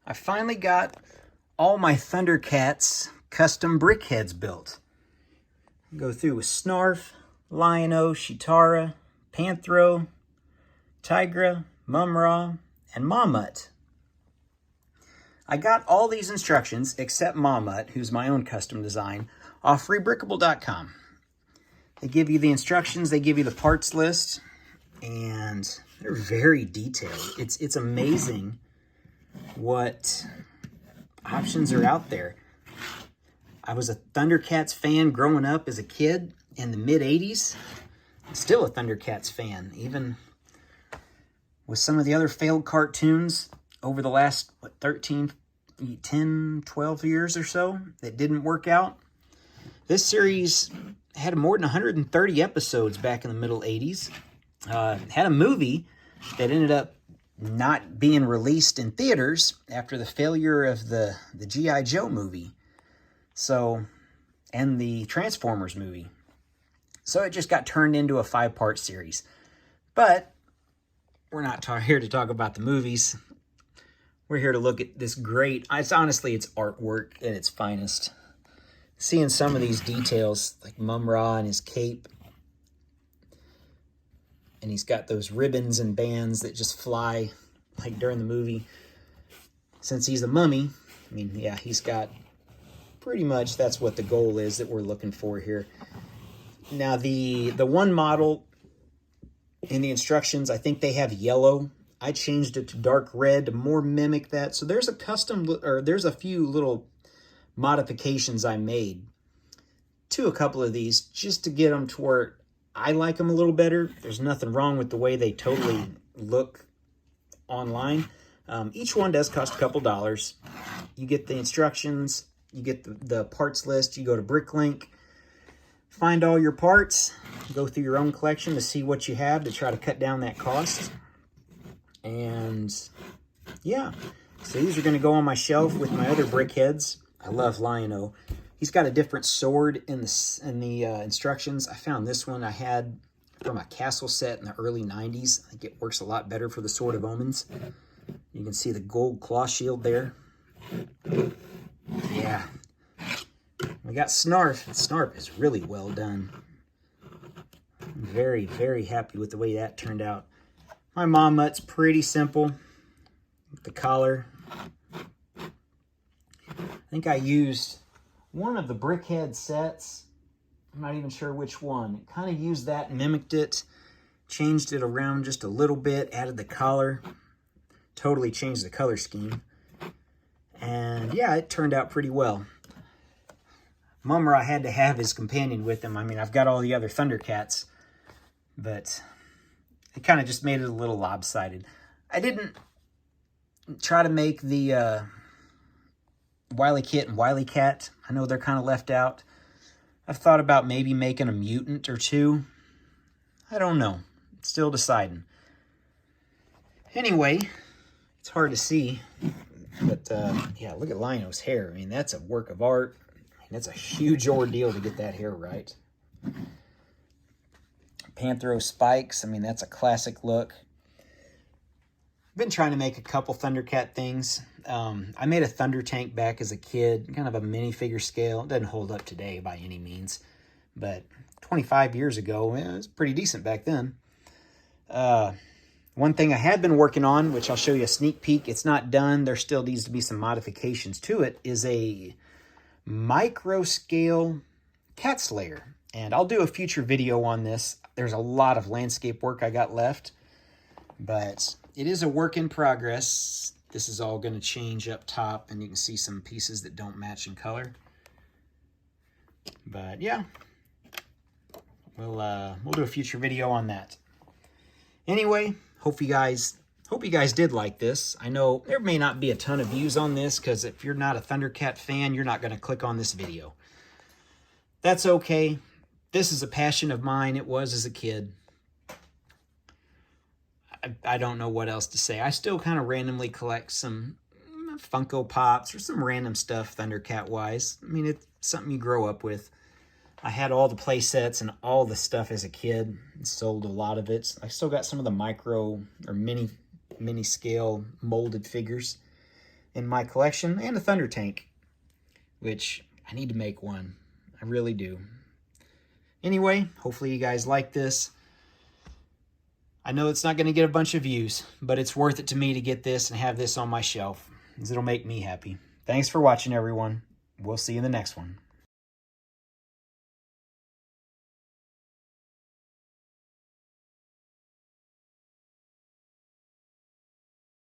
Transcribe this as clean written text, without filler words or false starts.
I finally got all my Thundercats custom Brickheadz built. Go through with Snarf, Lion-O, Shitara, Panthro, Tigra, Mumra, and Mamut. I got all these instructions, except Mamut, who's my own custom design, off ReBrickable.com. They give you the instructions, they give you the parts list, and they're very detailed. It's amazing what options are out there. I was a Thundercats fan growing up as a kid in the mid-'80s. I'm still a Thundercats fan, even with some of the other failed cartoons over the last, 10, 12 years or so that didn't work out. This series had more than 130 episodes back in the middle 80s. Had a movie that ended up not being released in theaters after the failure of the G.I. Joe movie. So, and the Transformers movie. So it just got turned into a 5-part series. But we're not here to talk about the movies. We're here to look at this great, honestly, it's artwork at its finest. Seeing some of these details, like Mumra and his cape. And he's got those ribbons and bands that just fly, like during the movie. Since he's a mummy, I mean, yeah, he's got pretty much, that's what the goal is that we're looking for here. Now, the one model in the instructions, I think they have yellow. I changed it to dark red to more mimic that. So there's there's a few little modifications I made to a couple of these just to get them to where I like them a little better. There's nothing wrong with the way they totally look online. Each one does cost a couple dollars. You get the instructions, you get the parts list, you go to Bricklink, find all your parts, go through your own collection to see what you have to try to cut down that cost. And yeah, so these are going to go on my shelf with my other Brickheadz. I love Lion-O. He's got a different sword in the instructions. I found this one I had from a castle set in the early 90s. I think it works a lot better for the Sword of Omens. You can see the gold claw shield there. Yeah. We got Snarf. Snarf is really well done. I'm very, very happy with the way that turned out. My Mamut's pretty simple. The collar. I think I used one of the Brickhead sets. I'm not even sure which one. Kind of used that, mimicked it, changed it around just a little bit, added the collar, totally changed the color scheme. And yeah, it turned out pretty well. Mumra had to have his companion with him. I mean, I've got all the other Thundercats, but it kind of just made it a little lopsided. I didn't try to make the Wily Kit and Wily Cat. I know they're kind of left out. I've thought about maybe making a mutant or two. I don't know. Still deciding. Anyway, it's hard to see. But yeah, look at Lion-O's hair. I mean, that's a work of art. I mean, that's a huge ordeal to get that hair right. Panthro spikes. I mean, that's a classic look. Been trying to make a couple Thundercat things. I made a Thunder Tank back as a kid, kind of a minifigure scale. It doesn't hold up today by any means, but 25 years ago, it was pretty decent back then. One thing I had been working on, which I'll show you a sneak peek, it's not done, there still needs to be some modifications to it, is a micro scale cat slayer. And I'll do a future video on this. There's a lot of landscape work I got left, but it is a work in progress. This is all going to change up top, and you can see some pieces that don't match in color. But yeah, we'll do a future video on that. Anyway, hope you guys did like this. I know there may not be a ton of views on this, because if you're not a Thundercat fan, you're not going to click on this video. That's okay. This is a passion of mine. It was as a kid. I don't know what else to say. I still kind of randomly collect some Funko Pops or some random stuff Thundercat-wise. I mean, it's something you grow up with. I had all the play sets and all the stuff as a kid. Sold a lot of it. I still got some of the micro or mini scale molded figures. in my collection, and a Thunder Tank, which I need to make one. I really do. Anyway, hopefully you guys like this. I know it's not going to get a bunch of views, but it's worth it to me to get this and have this on my shelf, because it'll make me happy. Thanks for watching, everyone. We'll see you in the next one.